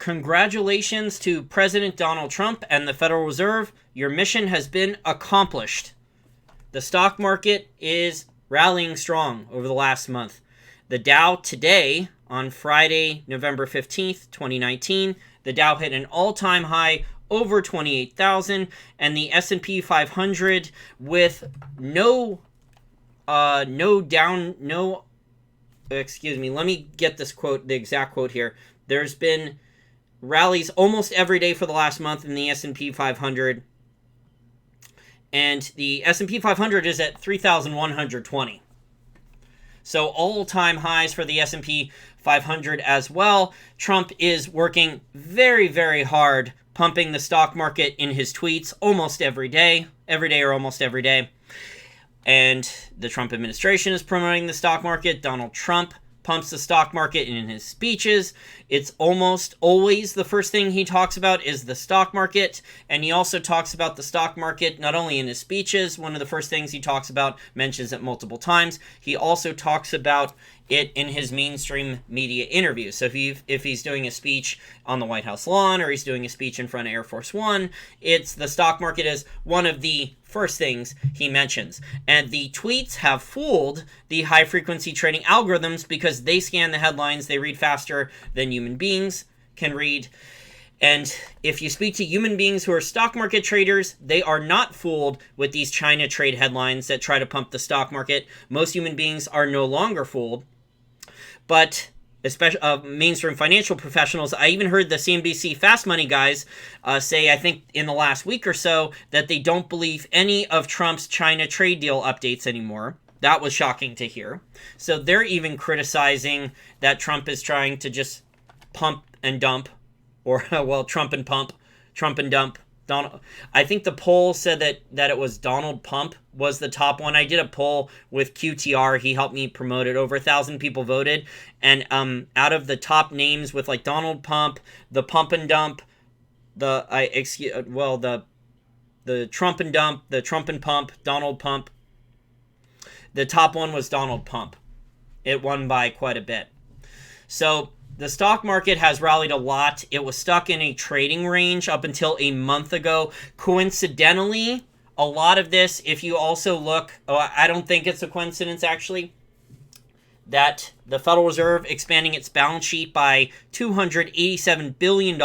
Congratulations to President Donald Trump and the Federal Reserve. Your mission has been accomplished. The stock market is rallying strong over the last month. The Dow today, on Friday, November 15th, 2019, the Dow hit an all-time high over 28,000, and the S&P 500 with excuse me, let me get this quote, the exact quote here. There's been rallies almost every day for the last month in the S&P 500. And the S&P 500 is at 3,120. So all-time highs for the S&P 500 as well. Trump is working very, very hard, pumping the stock market in his tweets almost every day or almost every day. And the Trump administration is promoting the stock market. Donald Trump pumps the stock market in his speeches. It's almost always the first thing he talks about is the stock market. And he also talks about the stock market not only in his speeches. One of the first things he talks about, mentions it multiple times. He also talks about it in his mainstream media interviews. So if he's doing a speech on the White House lawn or he's doing a speech in front of Air Force One, it's the stock market is one of the first things he mentions. And the tweets have fooled the high-frequency trading algorithms because they scan the headlines, they read faster than human beings can read. And if you speak to human beings who are stock market traders, they are not fooled with these China trade headlines that try to pump the stock market. Most human beings are no longer fooled. But especially mainstream financial professionals, I even heard the CNBC Fast Money guys say, I think in the last week or so, that they don't believe any of Trump's China trade deal updates anymore. That was shocking to hear. So they're even criticizing that Trump is trying to just pump and dump, or, well, Trump and pump, Trump and dump. I think the poll said that it was Donald Pump was the top one. I did a poll with QTR. He helped me promote it. Over 1,000 people voted. And out of the top names with like Donald Pump, the Pump and Dump, the Trump and Dump, the Trump and Pump, Donald Pump. The top one was Donald Pump. It won by quite a bit. So the stock market has rallied a lot. It was stuck in a trading range up until a month ago. Coincidentally, a lot of this, if you also look, I don't think it's a coincidence actually, that the Federal Reserve expanding its balance sheet by $287 billion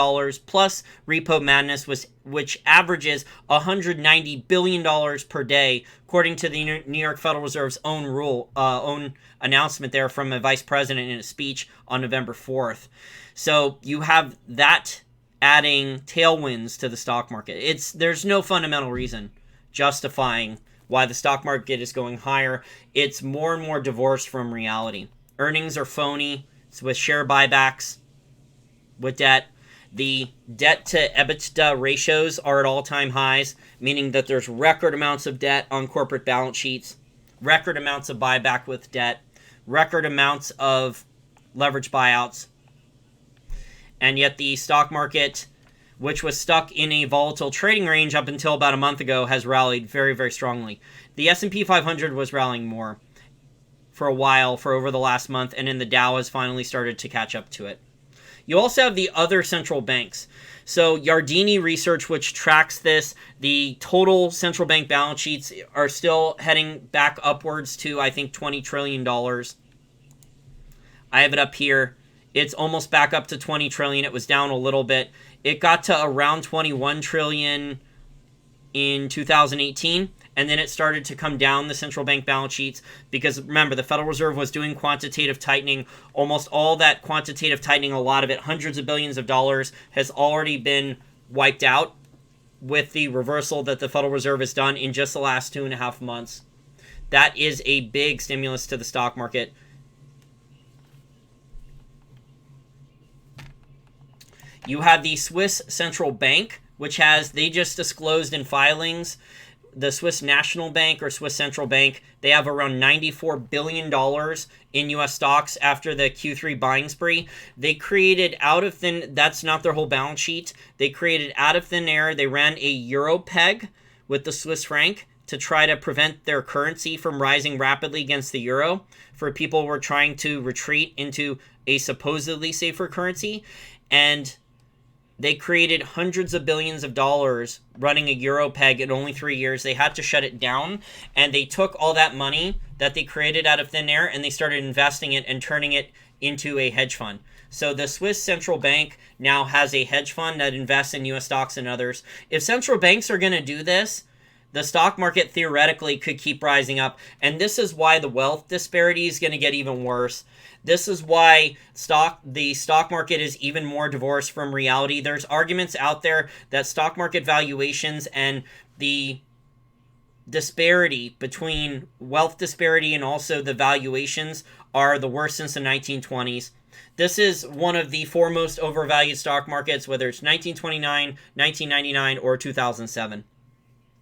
plus repo madness, which averages $190 billion per day, according to the New York Federal Reserve's own announcement there from a vice president in a speech on November 4th. So you have that adding tailwinds to the stock market. There's no fundamental reason justifying why the stock market is going higher. It's more and more divorced from reality. Earnings are phony. It's with share buybacks, with debt. The debt to EBITDA ratios are at all-time highs, meaning that there's record amounts of debt on corporate balance sheets, record amounts of buyback with debt, record amounts of leverage buyouts. And yet the stock market, which was stuck in a volatile trading range up until about a month ago, has rallied very, very strongly. The S&P 500 was rallying more for a while, for over the last month, and then the Dow has finally started to catch up to it. You also have the other central banks. So Yardeni Research, which tracks this, the total central bank balance sheets are still heading back upwards to, I think, $20 trillion. I have it up here. It's almost back up to $20 trillion. It was down a little bit. It got to around $21 trillion in 2018, and then it started to come down, the central bank balance sheets, because remember, the Federal Reserve was doing quantitative tightening. Almost all that quantitative tightening, a lot of it, hundreds of billions of dollars, has already been wiped out with the reversal that the Federal Reserve has done in just the last 2.5 months. That is a big stimulus to the stock market. You have the Swiss Central Bank, which they just disclosed in filings, the Swiss National Bank or Swiss Central Bank, they have around $94 billion in U.S. stocks after the Q3 buying spree. They created out of thin, that's not their whole balance sheet, they created out of thin air, they ran a euro peg with the Swiss franc to try to prevent their currency from rising rapidly against the euro for people who were trying to retreat into a supposedly safer currency. And They created hundreds of billions of dollars running a euro peg in only 3 years. They had to shut it down, and they took all that money that they created out of thin air and they started investing it and turning it into a hedge fund. So the Swiss central bank now has a hedge fund that invests in US stocks and others. If central banks are going to do this, the stock market theoretically could keep rising up, and this is why the wealth disparity is going to get even worse. This is why the stock market is even more divorced from reality. There's arguments out there that stock market valuations and the disparity between wealth disparity and also the valuations are the worst since the 1920s. This is one of the four most overvalued stock markets, whether it's 1929, 1999, or 2007.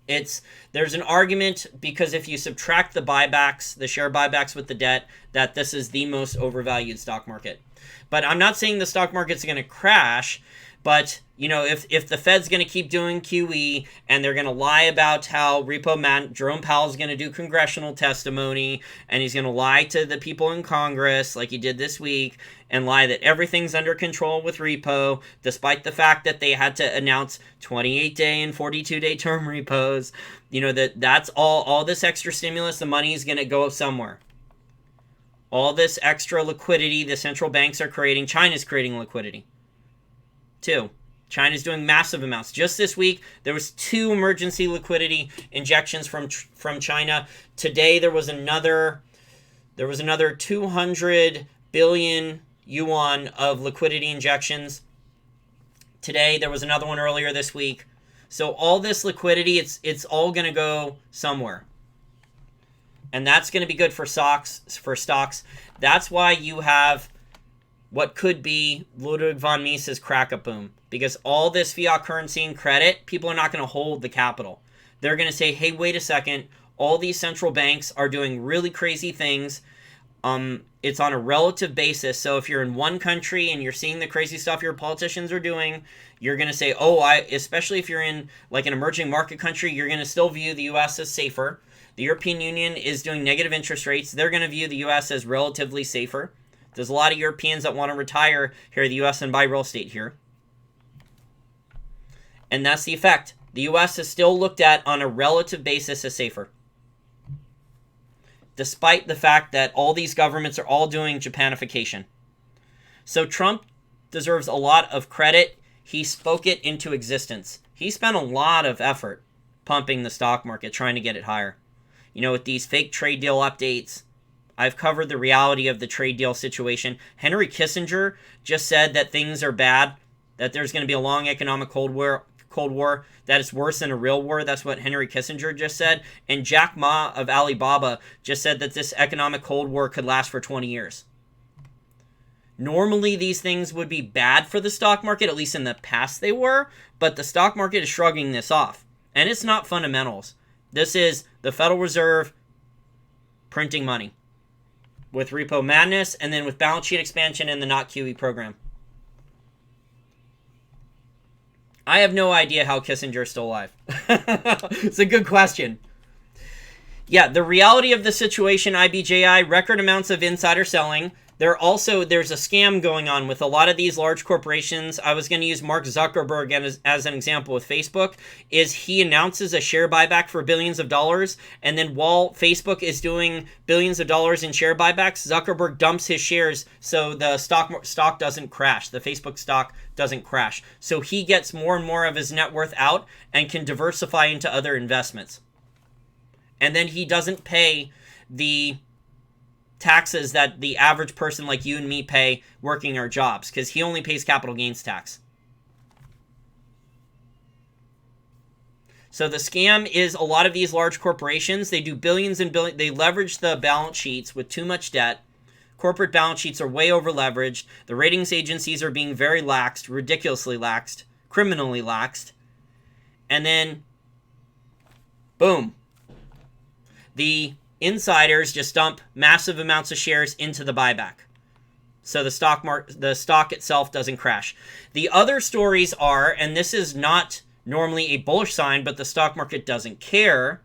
There's an argument, because if you subtract the buybacks, the share buybacks with the debt, that this is the most overvalued stock market. But I'm not saying the stock market's going to crash, but if the Fed's going to keep doing QE and they're going to lie about how Jerome Powell's going to do congressional testimony and he's going to lie to the people in Congress like he did this week and lie that everything's under control with repo, despite the fact that they had to announce 28-day and 42-day term repos, that's all this extra stimulus, the money is going to go somewhere. All this extra liquidity the central banks are creating, China's creating liquidity too. China's doing massive amounts. Just this week, there was 2 emergency liquidity injections from China. Today, there was another 200 billion yuan of liquidity injections. Today, there was another one earlier this week. So all this liquidity, it's all going to go somewhere. And that's going to be good for stocks. That's why you have what could be Ludwig von Mises' crack-up boom. Because all this fiat currency and credit, people are not going to hold the capital. They're going to say, hey, wait a second, all these central banks are doing really crazy things. It's on a relative basis. So if you're in one country and you're seeing the crazy stuff your politicians are doing, you're going to say, especially if you're in like an emerging market country, you're going to still view the U.S. as safer. The European Union is doing negative interest rates. They're going to view the U.S. as relatively safer. There's a lot of Europeans that want to retire here in the U.S. and buy real estate here. And that's the effect. The U.S. is still looked at on a relative basis as safer, despite the fact that all these governments are all doing Japanification. So Trump deserves a lot of credit. He spoke it into existence. He spent a lot of effort pumping the stock market, trying to get it higher. With these fake trade deal updates, I've covered the reality of the trade deal situation. Henry Kissinger just said that things are bad, that there's going to be a long economic Cold War, that it's worse than a real war. That's what Henry Kissinger just said. And Jack Ma of Alibaba just said that this economic Cold War could last for 20 years. Normally, these things would be bad for the stock market, at least in the past they were, but the stock market is shrugging this off. And it's not fundamentals. This is the Federal Reserve printing money with repo madness and then with balance sheet expansion and the not QE program. I have no idea how Kissinger is still alive. It's a good question. Yeah, the reality of the situation, IBJI, record amounts of insider selling. There's a scam going on with a lot of these large corporations. I was going to use Mark Zuckerberg as an example with Facebook. He announces a share buyback for billions of dollars, and then while Facebook is doing billions of dollars in share buybacks, Zuckerberg dumps his shares so the stock doesn't crash. The Facebook stock doesn't crash. So he gets more and more of his net worth out and can diversify into other investments. And then he doesn't pay the taxes that the average person like you and me pay working our jobs, because he only pays capital gains tax. So the scam is a lot of these large corporations, they do billions and billions, they leverage the balance sheets with too much debt. Corporate balance sheets are way over leveraged. The ratings agencies are being very laxed, ridiculously laxed, criminally laxed. And then, boom. The insiders just dump massive amounts of shares into the buyback. So the stock itself doesn't crash. The other stories are, and this is not normally a bullish sign, but the stock market doesn't care.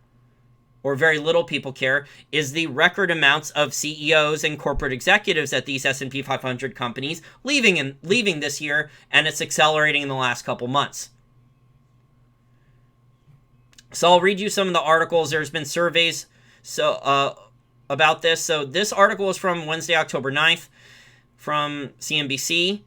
or very little people care, is the record amounts of CEOs and corporate executives at these S&P 500 companies leaving this year, and it's accelerating in the last couple months. So I'll read you some of the articles. There's been surveys about this. So this article is from Wednesday, October 9th from CNBC.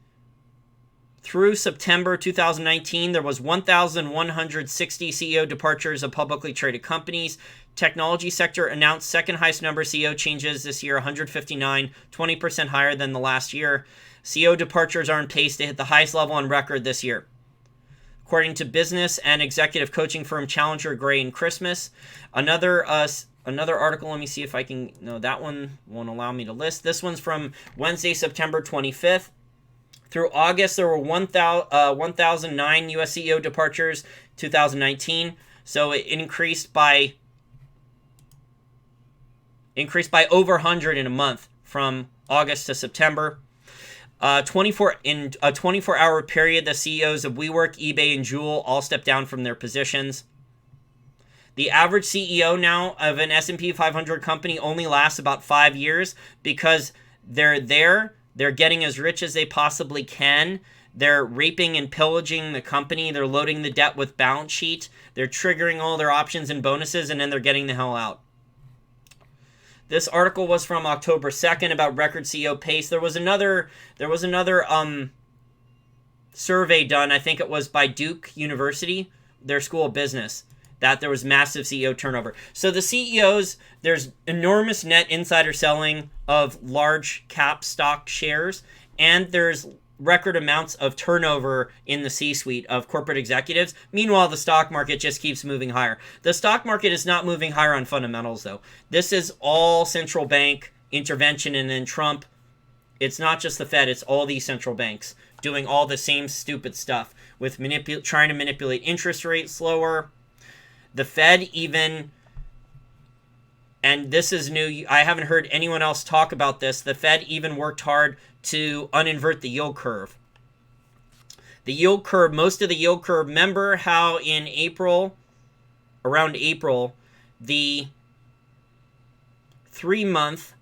Through September 2019, there was 1,160 CEO departures of publicly traded companies. Technology sector announced second highest number of CEO changes this year, 159, 20% higher than the last year. CEO departures are on pace to hit the highest level on record this year, according to business and executive coaching firm Challenger, Gray and Christmas. Another article, let me see if I can, no, that one won't allow me to list. This one's from Wednesday, September 25th. Through August, there were 1,009 U.S. CEO departures, 2019. So it increased by over 100 in a month from August to September. In a 24-hour period, the CEOs of WeWork, eBay, and Juul all stepped down from their positions. The average CEO now of an S&P 500 company only lasts about 5 years because they're getting as rich as they possibly can. They're raping and pillaging the company. They're loading the debt with balance sheet. They're triggering all their options and bonuses, and then they're getting the hell out. This article was from October 2nd about record CEO pace. There was another survey done, I think it was by Duke University, their school of business, that there was massive CEO turnover. So the CEOs, there's enormous net insider selling of large cap stock shares, and there's record amounts of turnover in the C-suite of corporate executives. Meanwhile, the stock market just keeps moving higher. The stock market is not moving higher on fundamentals, though. This is all central bank intervention, and then Trump. It's not just the Fed, it's all these central banks doing all the same stupid stuff with trying to manipulate interest rates lower. The Fed even, and this is new, I haven't heard anyone else talk about this, the Fed even worked hard to uninvert the yield curve. The yield curve, most of the yield curve, remember how in around April, the 3-month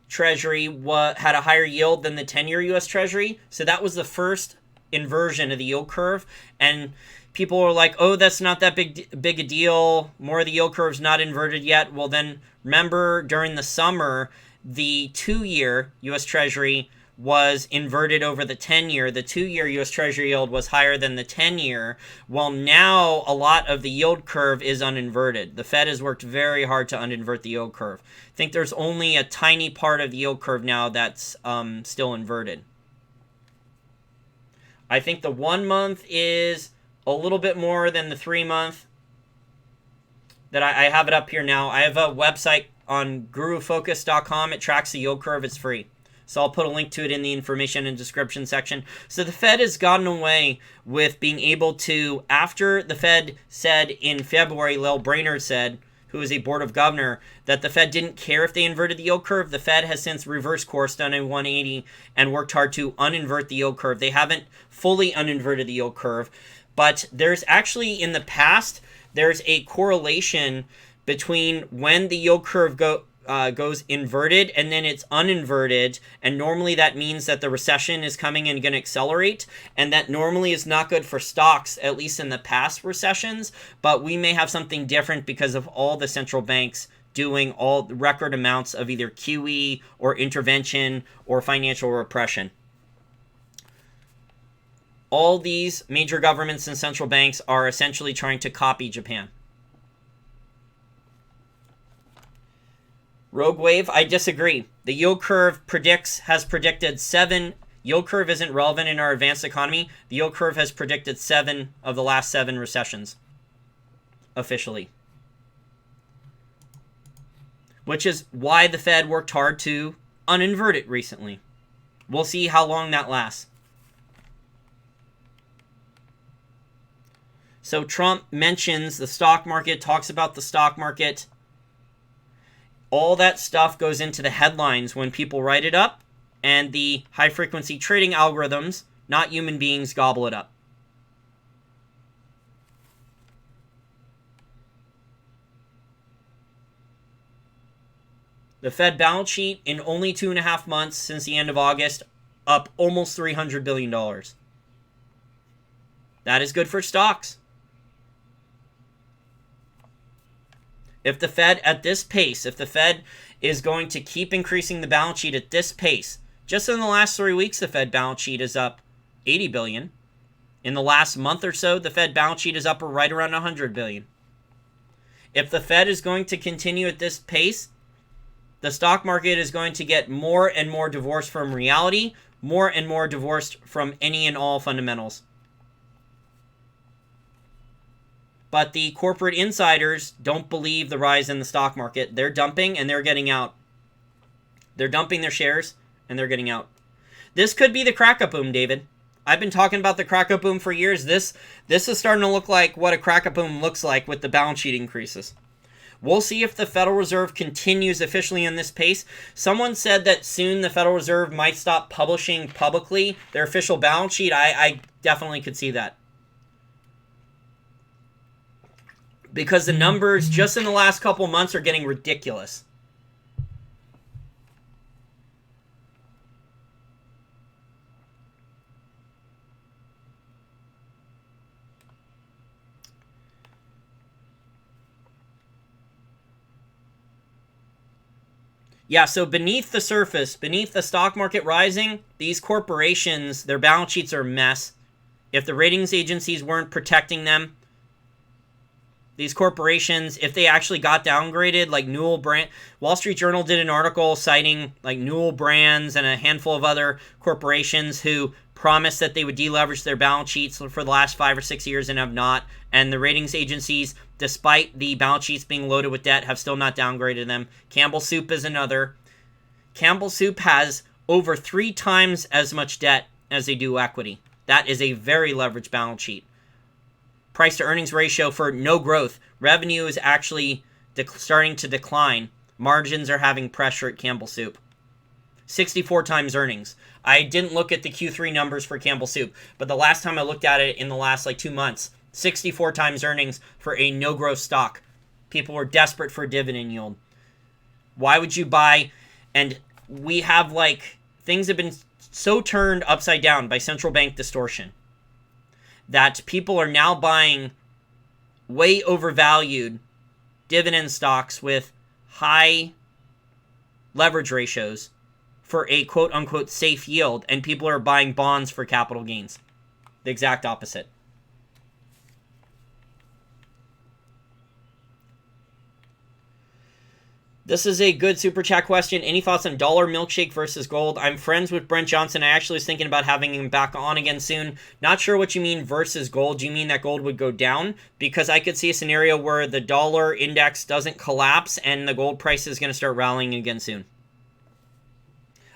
Treasury had a higher yield than the 10-year U.S. Treasury? So that was the first inversion of the yield curve, and people are like, oh, that's not that big a deal. More of the yield curve's not inverted yet. Well, then remember during the summer, the 2-year U.S. Treasury was inverted over the 10-year. The 2-year U.S. Treasury yield was higher than the 10-year. Well, now a lot of the yield curve is uninverted. The Fed has worked very hard to uninvert the yield curve. I think there's only a tiny part of the yield curve now that's still inverted. I think the 1 month is a little bit more than the 3-month. That I have it up here now. I have a website on gurufocus.com. It tracks the yield curve. It's free. So I'll put a link to it in the information and description section. So the Fed has gotten away with being able to, after the Fed said in February, Lil Brainerd said, who is a board of governor, that the Fed didn't care if they inverted the yield curve. The Fed has since reversed course, done a 180, and worked hard to uninvert the yield curve. They haven't fully uninverted the yield curve, but there's actually, in the past, there's a correlation between when the yield curve goes inverted and then it's uninverted, and normally that means that the recession is coming and going to accelerate, and that normally is not good for stocks, at least in the past recessions. But we may have something different because of all the central banks doing all the record amounts of either QE or intervention or financial repression. All these major governments and central banks are essentially trying to copy Japan. Rogue Wave, I disagree. The yield curve has predicted 7. Yield curve isn't relevant in our advanced economy. The yield curve has predicted 7 of the last 7 recessions. Officially. Which is why the Fed worked hard to uninvert it recently. We'll see how long that lasts. So Trump mentions the stock market, talks about the stock market. All that stuff goes into the headlines when people write it up, and the high-frequency trading algorithms, not human beings, gobble it up. The Fed balance sheet in only 2.5 months since the end of August, up almost $300 billion. That is good for stocks. If the Fed at this pace, if the Fed is going to keep increasing the balance sheet at this pace, just in the last 3 weeks, the Fed balance sheet is up $80 billion. In the last month or so, the Fed balance sheet is up right around $100 billion. If the Fed is going to continue at this pace, the stock market is going to get more and more divorced from reality, more and more divorced from any and all fundamentals. But the corporate insiders don't believe the rise in the stock market. They're dumping and they're getting out. They're dumping their shares and they're getting out. This could be the crack-up boom, David. I've been talking about the crack-up boom for years. This is starting to look like what a crack-up boom looks like with the balance sheet increases. We'll see if the Federal Reserve continues officially in this pace. Someone said that soon the Federal Reserve might stop publishing publicly their official balance sheet. I definitely could see that. Because the numbers just in the last couple months are getting ridiculous. Yeah, so beneath the surface, beneath the stock market rising, these corporations, their balance sheets are a mess. If the ratings agencies weren't protecting them, these corporations, if they actually got downgraded, like Newell Brand, Wall Street Journal did an article citing like Newell Brands and a handful of other corporations who promised that they would deleverage their balance sheets for the last 5 or 6 years and have not. And the ratings agencies, despite the balance sheets being loaded with debt, have still not downgraded them. Campbell Soup is another. Campbell Soup has over 3 times as much debt as they do equity. That is a very leveraged balance sheet. Price to earnings ratio for no growth. Revenue is actually starting to decline. Margins are having pressure at Campbell Soup. 64 times earnings. I didn't look at the Q3 numbers for Campbell Soup, but the last time I looked at it in the last 2 months, 64 times earnings for a no-growth stock. People were desperate for dividend yield. Why would you buy? And we have things have been so turned upside down by central bank distortion that people are now buying way overvalued dividend stocks with high leverage ratios for a quote-unquote safe yield, and people are buying bonds for capital gains. The exact opposite. This is a good super chat question. Any thoughts on dollar milkshake versus gold? I'm friends with Brent Johnson. I actually was thinking about having him back on again soon. Not sure what you mean versus gold. Do you mean that gold would go down? Because I could see a scenario where the dollar index doesn't collapse and the gold price is going to start rallying again soon.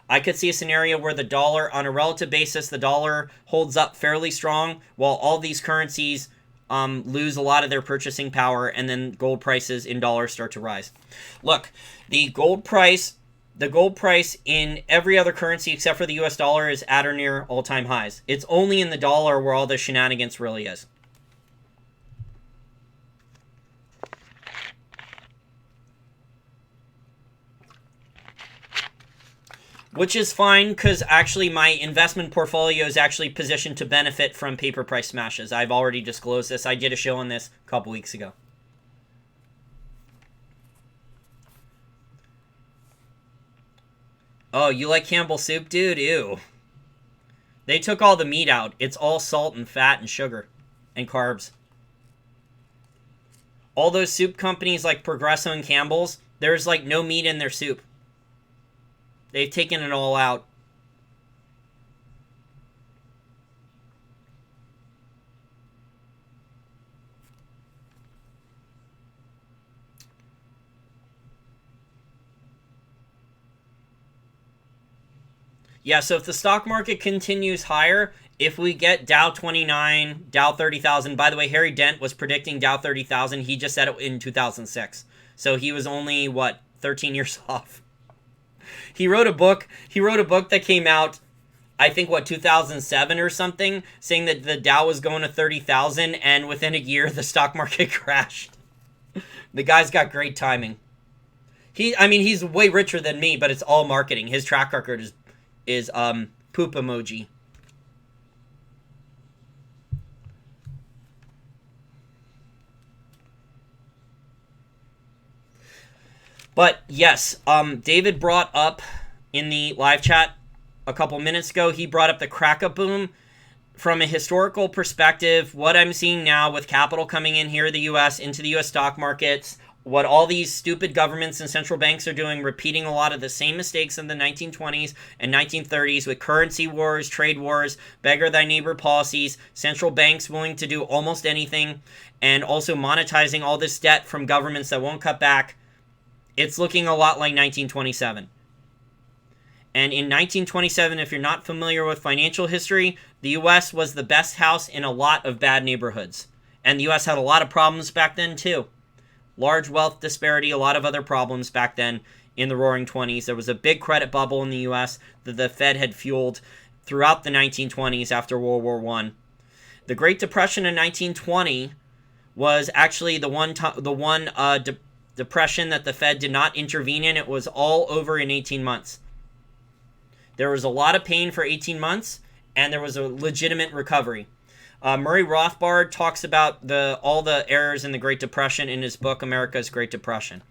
I could see a scenario where the dollar, on a relative basis, the dollar holds up fairly strong while all these currencies lose a lot of their purchasing power, and then gold prices in dollars start to rise. Look, the gold price in every other currency except for the US dollar is at or near all-time highs. It's only in the dollar where all the shenanigans really is. Which is fine, because actually my investment portfolio is actually positioned to benefit from paper price smashes. I've already disclosed this. I did a show on this a couple weeks ago. Oh, you like Campbell Soup, dude? Ew. They took all the meat out. It's all salt and fat and sugar and carbs. All those soup companies like Progresso and Campbell's, there's no meat in their soup. They've taken it all out. Yeah, so if the stock market continues higher, if we get Dow 29, Dow 30,000, by the way, Harry Dent was predicting Dow 30,000. He just said it in 2006. So he was only, 13 years off. He wrote a book that came out, I think, 2007 or something, saying that the Dow was going to 30,000, and within a year, the stock market crashed. The guy's got great timing. I mean, he's way richer than me, but it's all marketing. His track record is poop emoji. But yes, David brought up in the live chat a couple minutes ago, he brought up the crack-up boom. From a historical perspective, what I'm seeing now with capital coming in here in the U.S., into the U.S. stock markets, what all these stupid governments and central banks are doing, repeating a lot of the same mistakes in the 1920s and 1930s with currency wars, trade wars, beggar thy neighbor policies, central banks willing to do almost anything, and also monetizing all this debt from governments that won't cut back. It's looking a lot like 1927. And in 1927, if you're not familiar with financial history, the U.S. was the best house in a lot of bad neighborhoods. And the U.S. had a lot of problems back then, too. Large wealth disparity, a lot of other problems back then in the Roaring '20s. There was a big credit bubble in the U.S. that the Fed had fueled throughout the 1920s after World War I. The Great Depression in 1920 was actually the one depression that the Fed did not intervene in. It was all over in 18 months. There was a lot of pain for 18 months, and there was a legitimate recovery. Murray Rothbard talks about all the errors in the Great Depression in his book, America's Great Depression.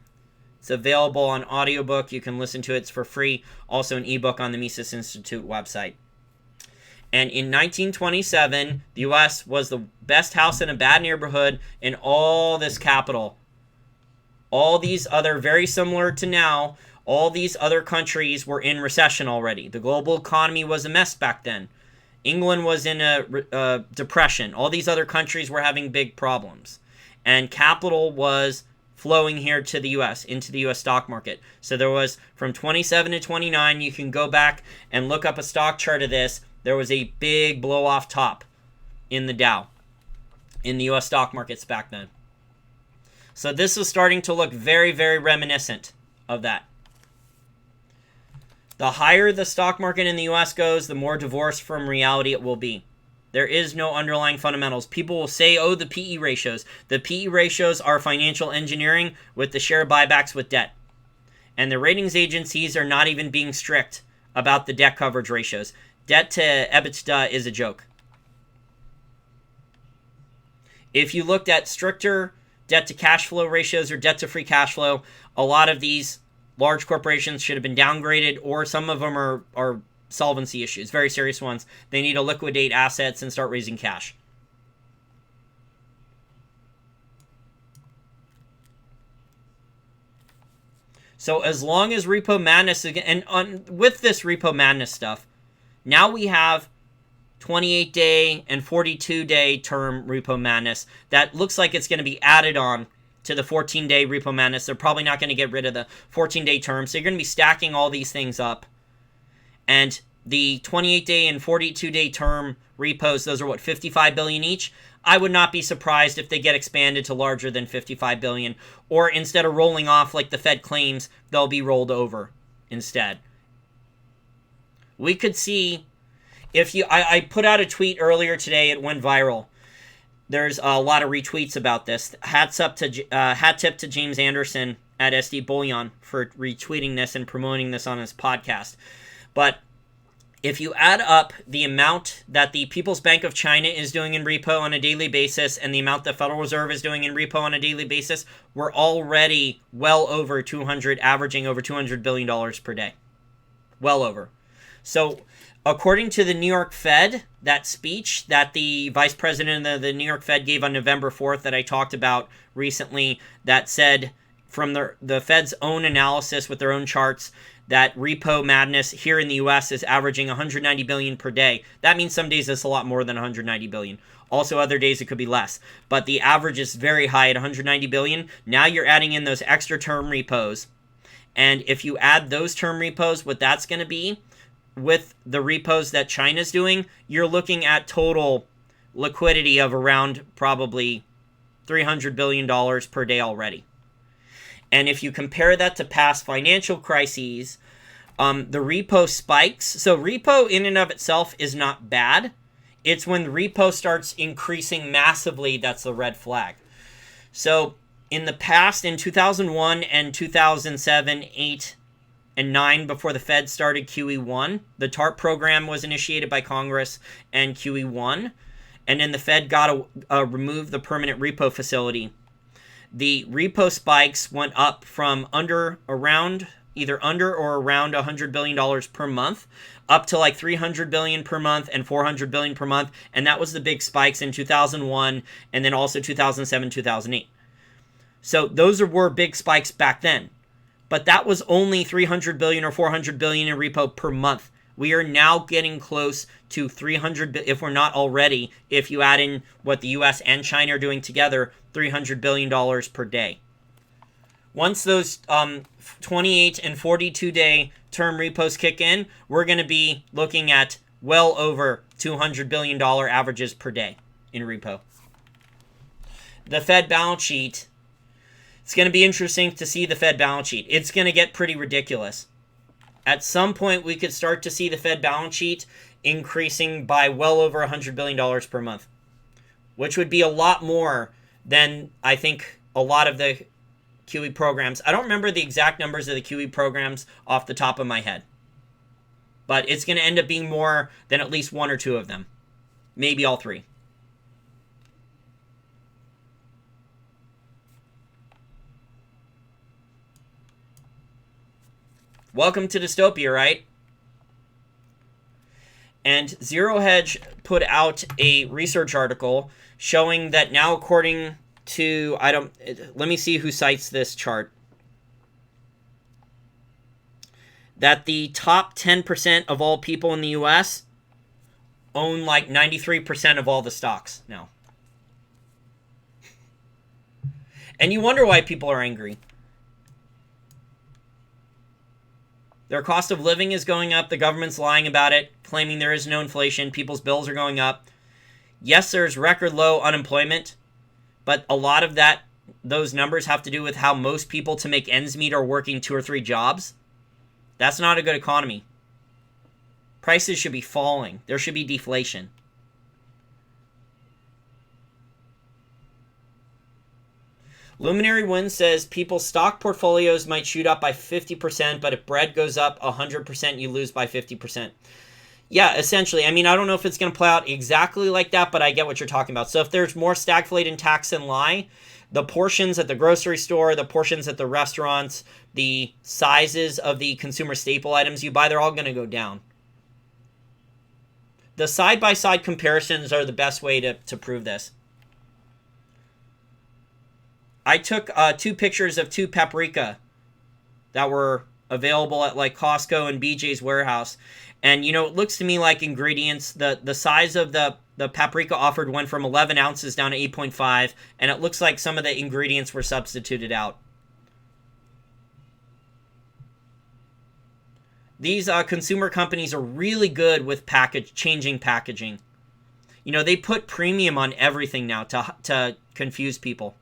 It's available on audiobook. You can listen to it. It's for free. Also an ebook on the Mises Institute website. And in 1927, the U.S. was the best house in a bad neighborhood in all this capital. All these other, very similar to now, all these other countries were in recession already. The global economy was a mess back then. England was in a depression. All these other countries were having big problems. And capital was flowing here to the U.S., into the U.S. stock market. So there was, from 27 to 29, you can go back and look up a stock chart of this. There was a big blow-off top in the Dow, in the U.S. stock markets back then. So this was starting to look very, very reminiscent of that. The higher the stock market in the U.S. goes, the more divorced from reality it will be. There is no underlying fundamentals. People will say, oh, the PE ratios. The PE ratios are financial engineering with the share buybacks with debt. And the ratings agencies are not even being strict about the debt coverage ratios. Debt to EBITDA is a joke. If you looked at stricter debt to cash flow ratios or debt to free cash flow, a lot of these large corporations should have been downgraded, or some of them are solvency issues, very serious ones. They need to liquidate assets and start raising cash. So as long as repo madness, and with this repo madness stuff, now we have 28-day and 42-day term repo madness that looks like it's going to be added on to the 14-day repo madness. They're probably not going to get rid of the 14-day term. So you're going to be stacking all these things up. And the 28-day and 42-day term repos, those are what, 55 billion each? I would not be surprised if they get expanded to larger than 55 billion. Or instead of rolling off like the Fed claims, they'll be rolled over instead. We could see, if you, I put out a tweet earlier today, it went viral. There's a lot of retweets about this. Hat tip to James Anderson at SD Bullion for retweeting this and promoting this on his podcast. But if you add up the amount that the People's Bank of China is doing in repo on a daily basis and the amount the Federal Reserve is doing in repo on a daily basis, we're already well over 200, averaging over $200 billion per day. Well over. So according to the New York Fed, that speech that the vice president of the New York Fed gave on November 4th that I talked about recently, that said, from the Fed's own analysis with their own charts, that repo madness here in the U.S. is averaging 190 billion per day. That means some days it's a lot more than 190 billion. Also, other days it could be less. But the average is very high at 190 billion. Now you're adding in those extra term repos. And if you add those term repos, what that's going to be, with the repos that China's doing, you're looking at total liquidity of around probably $300 billion per day already. And if you compare that to past financial crises, the repo spikes. So repo in and of itself is not bad. It's when the repo starts increasing massively that's the red flag. So In the past, in 2001 and 2007, 8, and 9, before the Fed started QE1, the TARP program was initiated by Congress and QE1, and then the Fed got to remove the permanent repo facility. The repo spikes went up from either under or around $100 billion per month, up to like $300 billion per month and $400 billion per month, and that was the big spikes in 2001 and then also 2007, 2008. So those were big spikes back then. But that was only $300 billion or $400 billion in repo per month. We are now getting close to 300, if we're not already, if you add in what the US and China are doing together, $300 billion per day. Once those 28 and 42-day term repos kick in, we're going to be looking at well over $200 billion averages per day in repo. The Fed balance sheet. It's going to be interesting to see the Fed balance sheet. It's going to get pretty ridiculous. At some point, we could start to see the Fed balance sheet increasing by well over $100 billion per month, which would be a lot more than, I think, a lot of the QE programs. I don't remember the exact numbers of the QE programs off the top of my head, but it's going to end up being more than at least one or two of them, maybe all three. Welcome to dystopia, right? And Zero Hedge put out a research article showing that now, according to, let me see who cites this chart, that the top 10% of all people in the US own like 93% of all the stocks now. And you wonder why people are angry. Their cost of living is going up. The government's lying about it, claiming there is no inflation. People's bills are going up. Yes, there's record low unemployment, but a lot of those numbers have to do with how most people to make ends meet are working 2 or 3 jobs. That's not a good economy. Prices should be falling. There should be deflation. Luminary Wind says people's stock portfolios might shoot up by 50%, but if bread goes up 100%, you lose by 50%. Yeah, essentially. I mean, I don't know if it's going to play out exactly like that, but I get what you're talking about. So if there's more stagflate and tax and lie, the portions at the grocery store, the portions at the restaurants, the sizes of the consumer staple items you buy, they're all going to go down. The side-by-side comparisons are the best way to prove this. I took 2 pictures of 2 paprika that were available at like Costco and BJ's warehouse. And, you know, it looks to me like ingredients, the size of the paprika offered went from 11 ounces down to 8.5. And it looks like some of the ingredients were substituted out. These consumer companies are really good with changing packaging. You know, they put premium on everything now to confuse people.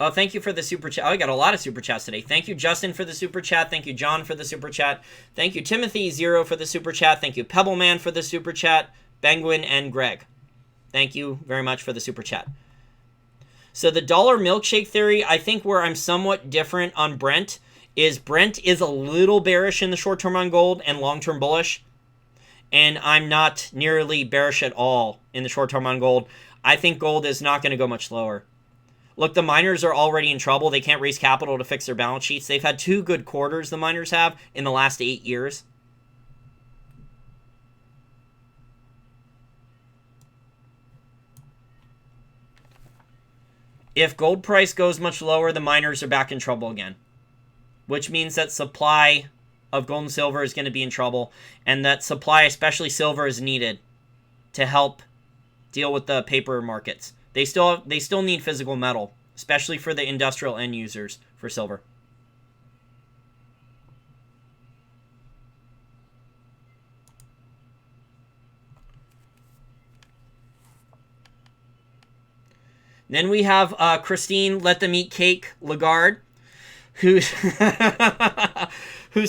Oh, thank you for the super chat. Oh, I got a lot of super chats today. Thank you, Justin, for the super chat. Thank you, John, for the super chat. Thank you, Timothy Zero, for the super chat. Thank you, Pebbleman, for the super chat. Penguin and Greg. Thank you very much for the super chat. So the dollar milkshake theory, I think where I'm somewhat different on Brent is a little bearish in the short term on gold and long term bullish. And I'm not nearly bearish at all in the short term on gold. I think gold is not going to go much lower. Look, the miners are already in trouble. They can't raise capital to fix their balance sheets. They've had 2 good quarters, the miners have, in the last 8 years. If gold price goes much lower, the miners are back in trouble again, which means that supply of gold and silver is going to be in trouble, and that supply, especially silver, is needed to help deal with the paper markets. They still need physical metal, especially for the industrial end users for silver. Then we have Christine Let Them Eat Cake Lagarde, who who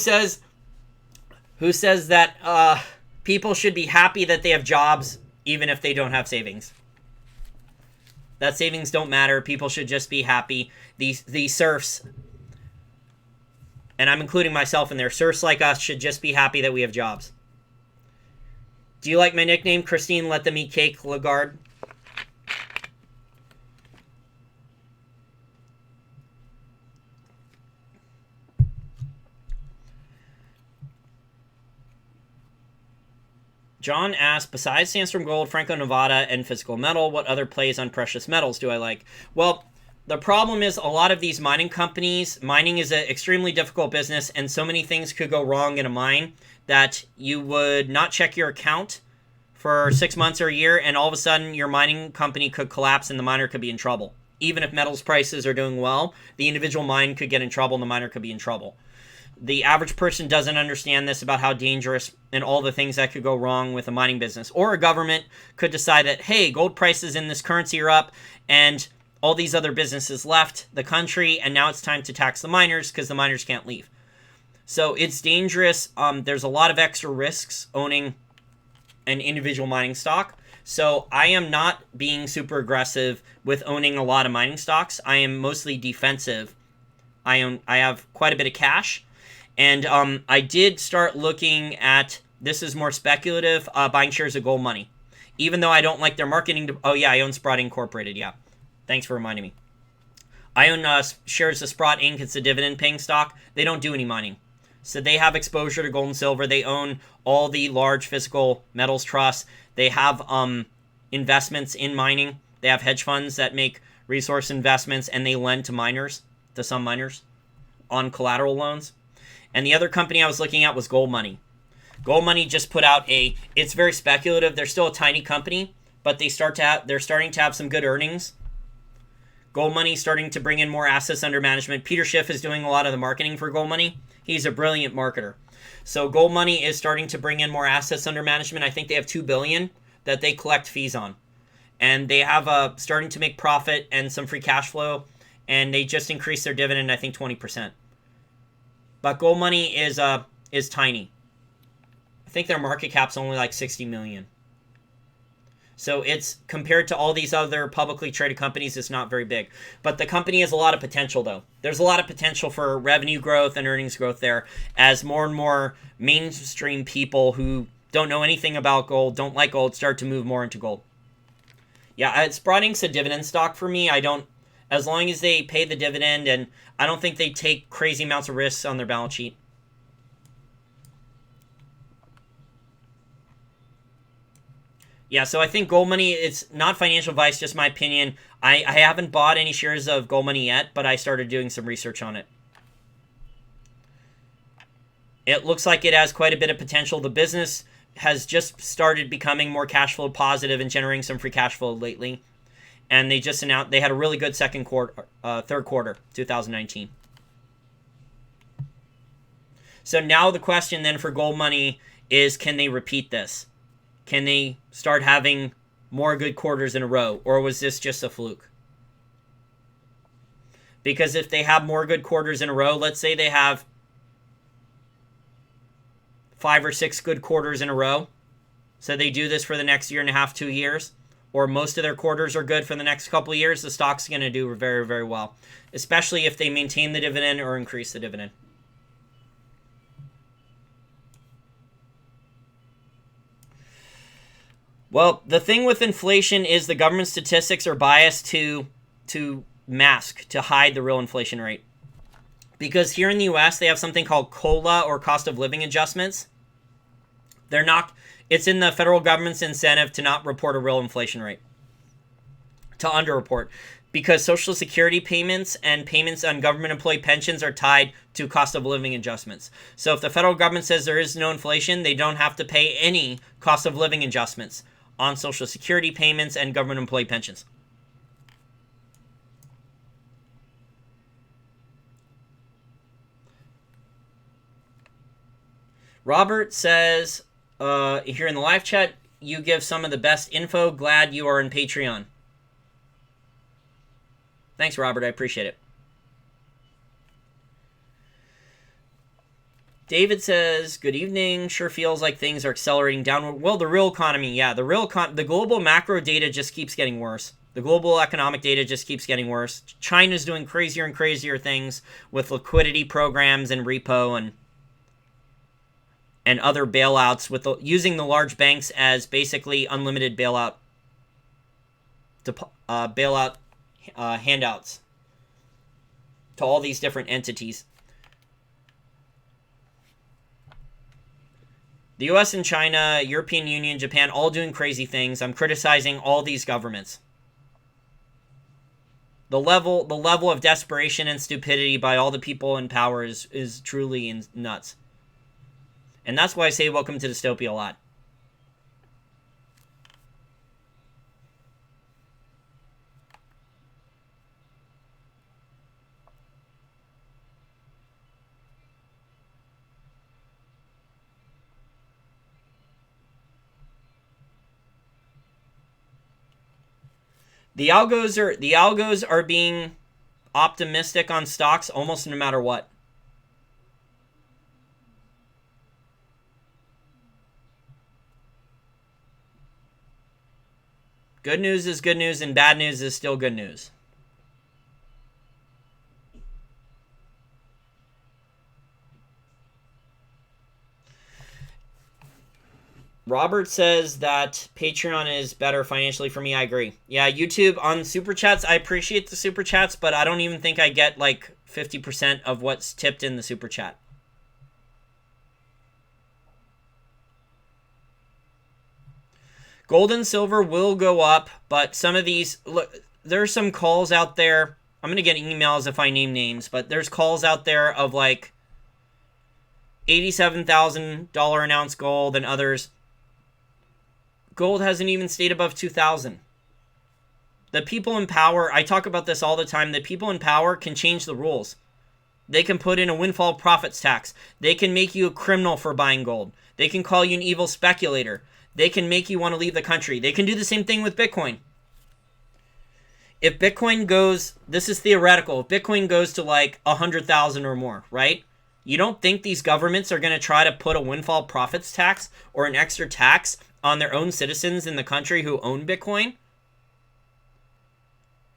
says that people should be happy that they have jobs even if they don't have savings. That savings don't matter. People should just be happy. These serfs, and I'm including myself in there, serfs like us should just be happy that we have jobs. Do you like my nickname, Christine? Let them eat cake, Lagarde. John asked, besides Sandstorm Gold, Franco-Nevada, and physical metal, what other plays on precious metals do I like? Well, the problem is a lot of these mining companies, mining is an extremely difficult business, and so many things could go wrong in a mine that you would not check your account for 6 months or a year, and all of a sudden your mining company could collapse and the miner could be in trouble. Even if metals prices are doing well, the individual mine could get in trouble and the miner could be in trouble. The average person doesn't understand this about how dangerous and all the things that could go wrong with a mining business. Or a government could decide that, hey, gold prices in this currency are up and all these other businesses left the country and now it's time to tax the miners because the miners can't leave. So it's dangerous. There's a lot of extra risks owning an individual mining stock. So I am not being super aggressive with owning a lot of mining stocks. I am mostly defensive. I have quite a bit of cash. And I did start looking at, this is more speculative, buying shares of Gold Money. Even though I don't like their marketing. Oh, yeah, I own Sprott Incorporated, yeah. Thanks for reminding me. I own shares of Sprott Inc. It's a dividend-paying stock. They don't do any mining. So they have exposure to gold and silver. They own all the large physical metals trusts. They have investments in mining. They have hedge funds that make resource investments, and they lend to miners, to some miners, on collateral loans. And the other company I was looking at was Gold Money. Gold Money just put out it's very speculative. They're still a tiny company, but they're starting to have some good earnings. Gold Money starting to bring in more assets under management. Peter Schiff is doing a lot of the marketing for Gold Money. He's a brilliant marketer. So Gold Money is starting to bring in more assets under management. I think they have $2 billion that they collect fees on. And they have starting to make profit and some free cash flow. And they just increased their dividend, I think, 20%. But Gold Money is tiny. I think their market cap's only like 60 million. So it's, compared to all these other publicly traded companies, it's not very big. But the company has a lot of potential, though. There's a lot of potential for revenue growth and earnings growth there as more and more mainstream people who don't know anything about gold, don't like gold, start to move more into gold. Yeah, Sprott Inc.'s a dividend stock for me. As long as they pay the dividend, and I don't think they take crazy amounts of risks on their balance sheet. Yeah, so I think Gold Money, it's not financial advice, just my opinion. I haven't bought any shares of Gold Money yet, but I started doing some research on it. It looks like it has quite a bit of potential. The business has just started becoming more cash flow positive and generating some free cash flow lately. And they just announced they had a really good third quarter, 2019. So now the question then for Gold Money is, can they repeat this? Can they start having more good quarters in a row? Or was this just a fluke? Because if they have more good quarters in a row, let's say they have 5 or 6 good quarters in a row. So they do this for the next year and a half, 2 years. Or most of their quarters are good for the next couple of years, the stock's going to do very, very well. Especially if they maintain the dividend or increase the dividend. Well, the thing with inflation is the government statistics are biased to mask, to hide the real inflation rate. Because here in the US, they have something called COLA, or cost of living adjustments. It's in the federal government's incentive to not report a real inflation rate, to underreport, because Social Security payments and payments on government employee pensions are tied to cost of living adjustments. So if the federal government says there is no inflation, they don't have to pay any cost of living adjustments on Social Security payments and government employee pensions. Robert says, here in the live chat, you give some of the best info. Glad you are in Patreon. Thanks, Robert. I appreciate it. David says, good evening. Sure feels like things are accelerating downward. Well, the real economy, yeah. The global macro data just keeps getting worse. The global economic data just keeps getting worse. China's doing crazier and crazier things with liquidity programs and repo and other bailouts, with using the large banks as basically unlimited bailout handouts to all these different entities. The US and China, European Union, Japan, all doing crazy things. I'm criticizing all these governments. The level of desperation and stupidity by all the people in power is truly nuts. And that's why I say welcome to dystopia a lot. The algos are being optimistic on stocks almost no matter what. Good news is good news, and bad news is still good news. Robert says that Patreon is better financially for me. I agree. Yeah, YouTube on Super Chats, I appreciate the Super Chats, but I don't even think I get like 50% of what's tipped in the Super Chat. Gold and silver will go up, but some of these, look, there's some calls out there. I'm going to get emails if I name names, but there's calls out there of like $87,000 an ounce gold and others. Gold hasn't even stayed above 2,000. The people in power, I talk about this all the time, the people in power can change the rules. They can put in a windfall profits tax. They can make you a criminal for buying gold. They can call you an evil speculator. They can make you want to leave the country. They can do the same thing with Bitcoin. If Bitcoin goes, this is theoretical, if Bitcoin goes to like 100,000 or more, right? You don't think these governments are going to try to put a windfall profits tax or an extra tax on their own citizens in the country who own Bitcoin?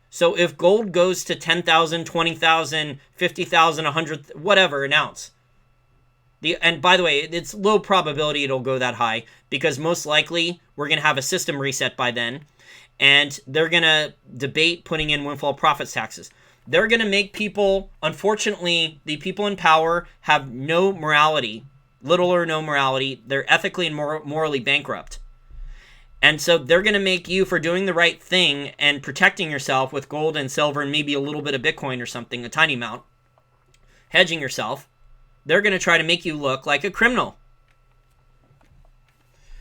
So if gold goes to 10,000, 20,000, 50,000, 100, whatever an ounce. And by the way, it's low probability it'll go that high because most likely we're going to have a system reset by then and they're going to debate putting in windfall profits taxes. They're going to make people, unfortunately, the people in power have no morality, little or no morality. They're ethically and morally bankrupt. And so they're going to make you, for doing the right thing and protecting yourself with gold and silver and maybe a little bit of Bitcoin or something, a tiny amount, hedging yourself, they're going to try to make you look like a criminal.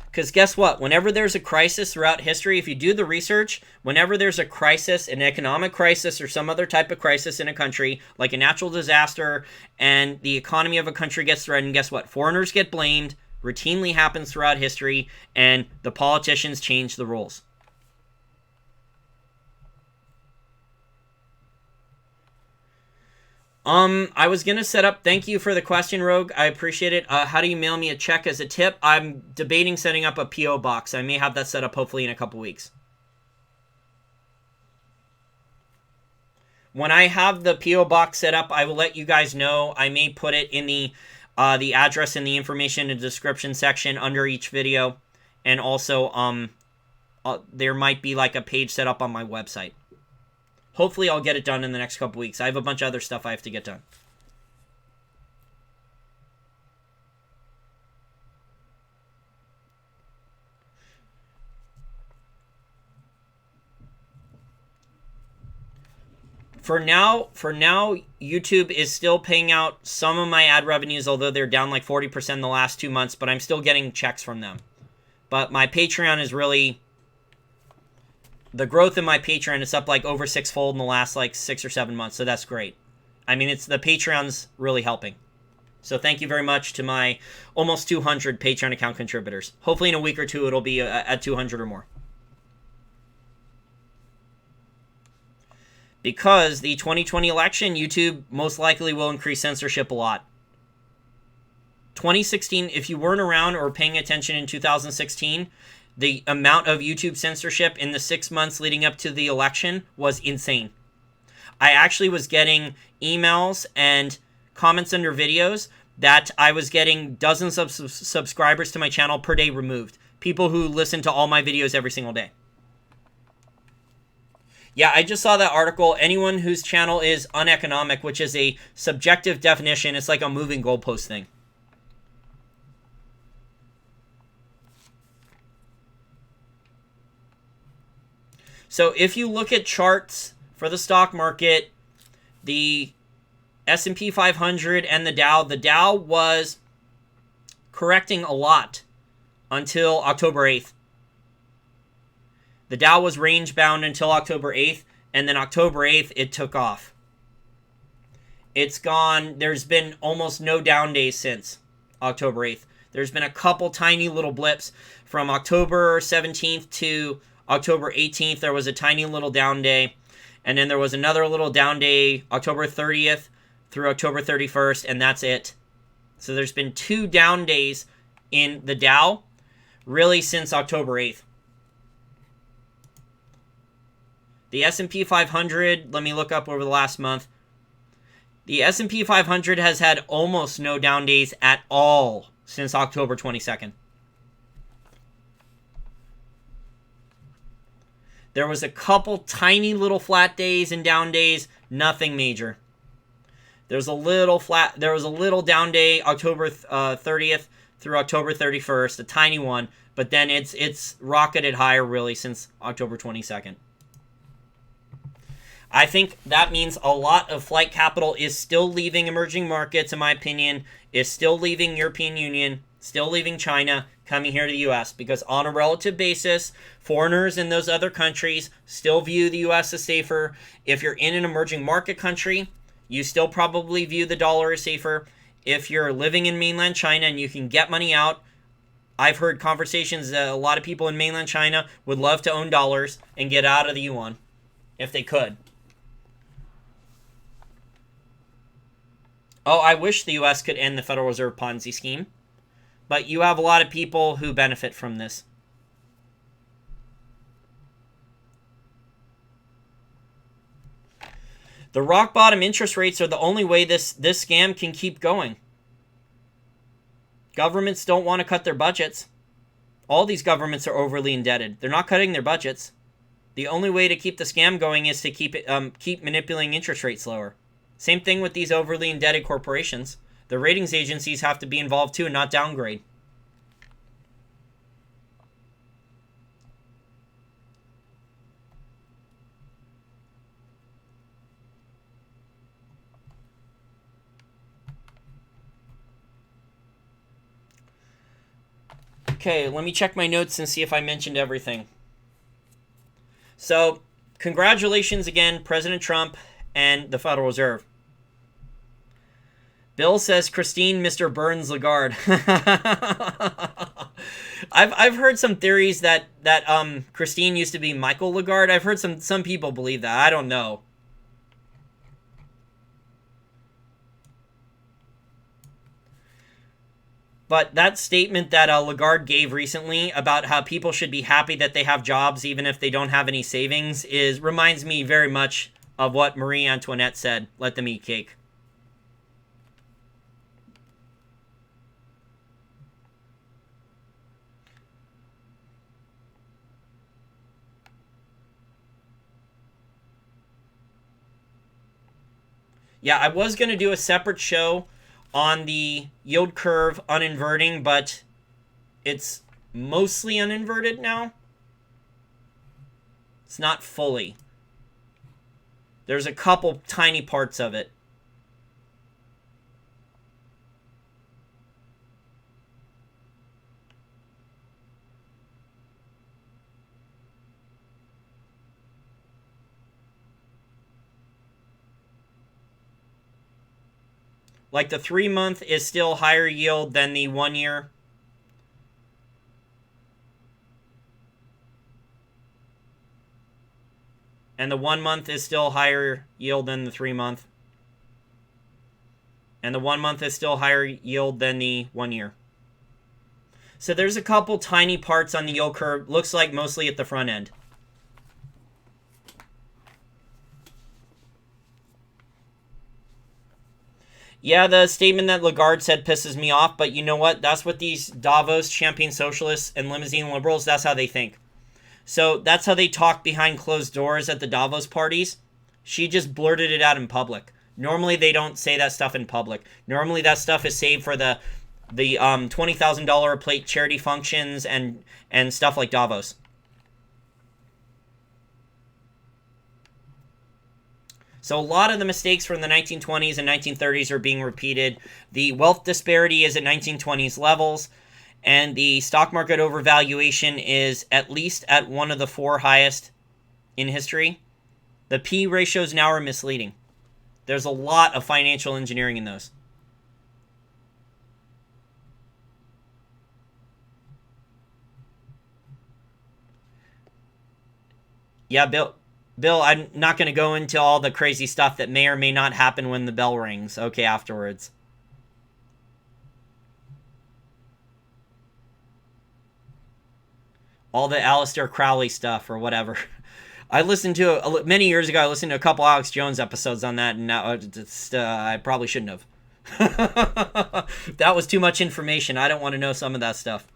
Because guess what? Whenever there's a crisis throughout history, if you do the research, whenever there's a crisis, an economic crisis or some other type of crisis in a country, like a natural disaster, and the economy of a country gets threatened, guess what? Foreigners get blamed, routinely happens throughout history, and the politicians change the rules. I was going to set up, thank you for the question, Rogue. I appreciate it. How do you mail me a check as a tip? I'm debating setting up a P.O. box. I may have that set up hopefully in a couple weeks. When I have the P.O. box set up, I will let you guys know. I may put it in the address and the information in the description section under each video. And also, there might be like a page set up on my website. Hopefully I'll get it done in the next couple weeks. I have a bunch of other stuff I have to get done. For now, YouTube is still paying out some of my ad revenues, although they're down like 40% in the last 2 months, but I'm still getting checks from them. But my Patreon is really... The growth in my Patreon is up like over 6-fold in the last like 6 or 7 months, so that's great. I mean, the Patreon's really helping. So thank you very much to my almost 200 Patreon account contributors. Hopefully in a week or two it'll be at 200 or more. Because the 2020 election, YouTube most likely will increase censorship a lot. 2016, if you weren't around or paying attention in 2016, the amount of YouTube censorship in the 6 months leading up to the election was insane. I actually was getting emails and comments under videos that I was getting dozens of subscribers to my channel per day removed. People who listen to all my videos every single day. Yeah, I just saw that article. Anyone whose channel is uneconomic, which is a subjective definition, it's like a moving goalpost thing. So if you look at charts for the stock market, the S&P 500 and the Dow was correcting a lot until October 8th. The Dow was range bound until October 8th, and then October 8th, it took off. It's gone. There's been almost no down days since October 8th. There's been a couple tiny little blips from October 17th to October 18th. There was a tiny little down day, and then there was another little down day October 30th through October 31st, and that's it. So there's been 2 down days in the Dow really since October 8th. The S&P 500, let me look up over the last month. The S&P 500 has had almost no down days at all since October 22nd. There was a couple tiny little flat days and down days, nothing major. There was a little down day October 30th through October 31st, a tiny one, but then it's rocketed higher really since October 22nd. I think that means a lot of flight capital is still leaving emerging markets, in my opinion, is still leaving European Union, still leaving China, coming here to the U.S. Because on a relative basis, foreigners in those other countries still view the U.S. as safer. If you're in an emerging market country, you still probably view the dollar as safer. If you're living in mainland China and you can get money out, I've heard conversations that a lot of people in mainland China would love to own dollars and get out of the yuan if they could. Oh, I wish the U.S. could end the Federal Reserve Ponzi scheme. But you have a lot of people who benefit from this. The rock bottom interest rates are the only way this scam can keep going. Governments don't want to cut their budgets. All these governments are overly indebted. They're not cutting their budgets. The only way to keep the scam going is to keep manipulating interest rates lower. Same thing with these overly indebted corporations. The ratings agencies have to be involved too and not downgrade. Okay, let me check my notes and see if I mentioned everything. So, congratulations again, President Trump and the Federal Reserve. Bill says Christine, Mr. Burns Lagarde. I've heard some theories that Christine used to be Michael Lagarde. I've heard some people believe that. I don't know. But that statement that Lagarde gave recently about how people should be happy that they have jobs even if they don't have any savings reminds me very much of what Marie Antoinette said. Let them eat cake. Yeah, I was going to do a separate show on the yield curve uninverting, but it's mostly uninverted now. It's not fully. There's a couple tiny parts of it. Like the 3-month is still higher yield than the 1 year. And the 1 month is still higher yield than the 3 month. And the 1 month is still higher yield than the 1 year. So there's a couple tiny parts on the yield curve. Looks like mostly at the front end. Yeah, the statement that Lagarde said pisses me off, but you know what? That's what these Davos champion socialists and limousine liberals, that's how they think. So that's how they talk behind closed doors at the Davos parties. She just blurted it out in public. Normally they don't say that stuff in public. Normally that stuff is saved for the $20,000 a plate charity functions and stuff like Davos. So a lot of the mistakes from the 1920s and 1930s are being repeated. The wealth disparity is at 1920s levels, and the stock market overvaluation is at least at one of the 4 highest in history. The P ratios now are misleading. There's a lot of financial engineering in those. Yeah, Bill, I'm not going to go into all the crazy stuff that may or may not happen when the bell rings. Okay, afterwards. All the Aleister Crowley stuff or whatever. I listened to, many years ago, I listened to a couple Alex Jones episodes on that, and now I probably shouldn't have. That was too much information. I don't want to know some of that stuff.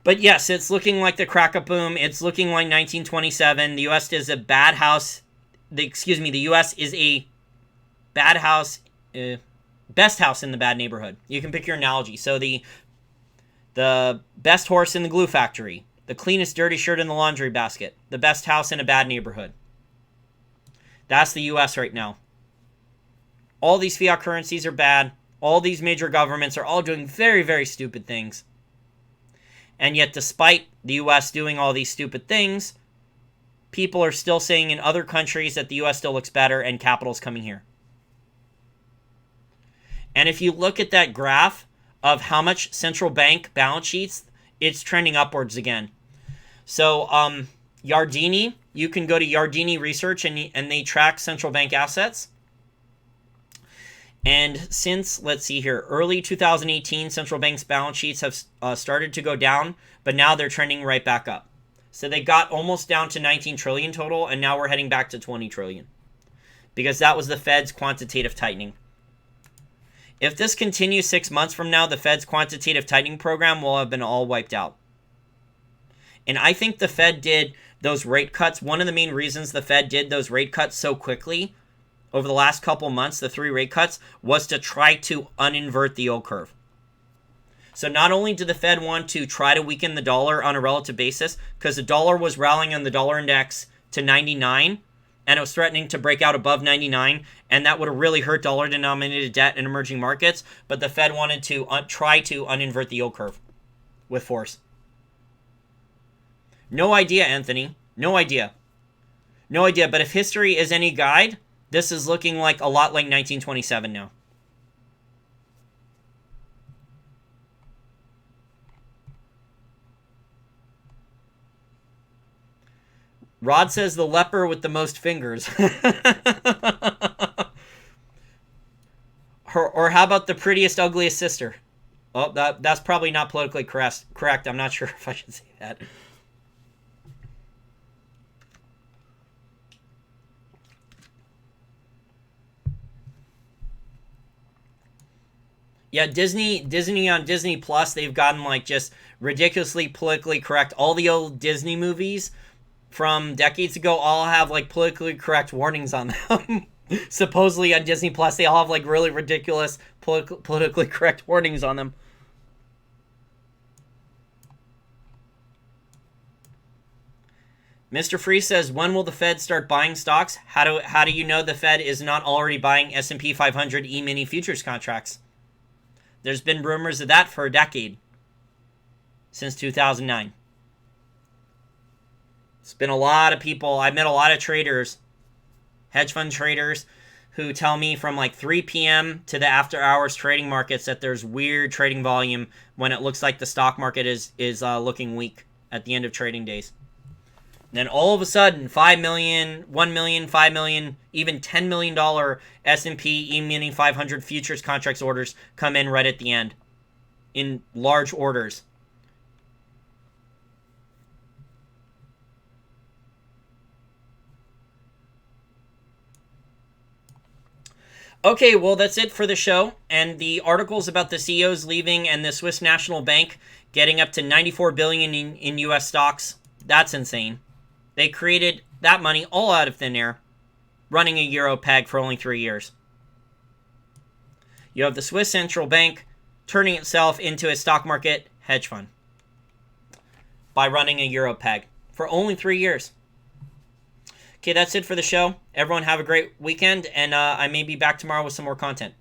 But yes, it's looking like the crack-up boom. It's looking like 1927. The U.S. is a bad house. The U.S. is a bad house, best house in the bad neighborhood. You can pick your analogy. So the best horse in the glue factory, the cleanest dirty shirt in the laundry basket, the best house in a bad neighborhood. That's the U.S. right now. All these fiat currencies are bad. All these major governments are all doing very, very stupid things. And yet, despite the U.S. doing all these stupid things, people are still saying in other countries that the U.S. still looks better and capital's coming here. And if you look at that graph of how much central bank balance sheets, it's trending upwards again. So, Yardeni, you can go to Yardeni Research and they track central bank assets. And since, let's see here, early 2018, central banks' balance sheets have started to go down, but now they're trending right back up. So they got almost down to 19 trillion total, and now we're heading back to 20 trillion. Because that was the Fed's quantitative tightening. If this continues 6 months from now, the Fed's quantitative tightening program will have been all wiped out. And I think the Fed did those rate cuts. One of the main reasons the Fed did those rate cuts so quickly over the last couple months, the 3 rate cuts, was to try to uninvert the yield curve. So not only did the Fed want to try to weaken the dollar on a relative basis, because the dollar was rallying on the dollar index to 99, and it was threatening to break out above 99, and that would have really hurt dollar-denominated debt in emerging markets, but the Fed wanted to try to uninvert the yield curve with force. No idea, Anthony. No idea. No idea, but if history is any guide, this is looking like a lot like 1927 now. Rod says the leper with the most fingers. Or how about the prettiest, ugliest sister? Oh, that's probably not politically correct. I'm not sure if I should say that. Yeah, Disney on Disney Plus, they've gotten like just ridiculously politically correct. All the old Disney movies from decades ago all have like politically correct warnings on them. Supposedly on Disney Plus, they all have like really ridiculous politically correct warnings on them. Mr. Free says, when will the Fed start buying stocks? How do you know the Fed is not already buying S&P 500 E-mini futures contracts? There's been rumors of that for a decade. Since 2009. It's been a lot of people. I've met a lot of traders, hedge fund traders, who tell me from like 3 p.m. to the after hours trading markets that there's weird trading volume when it looks like the stock market is looking weak at the end of trading days. Then all of a sudden, $5 million, $1 million, $5 million, even $10 million S&P E-mini 500 futures contracts orders come in right at the end in large orders. Okay, well, that's it for the show. And the articles about the CEOs leaving and the Swiss National Bank getting up to $94 billion in U.S. stocks, that's insane. They created that money all out of thin air, running a euro peg for only 3 years. You have the Swiss Central Bank turning itself into a stock market hedge fund by running a euro peg for only 3 years. Okay, that's it for the show. Everyone have a great weekend, and I may be back tomorrow with some more content.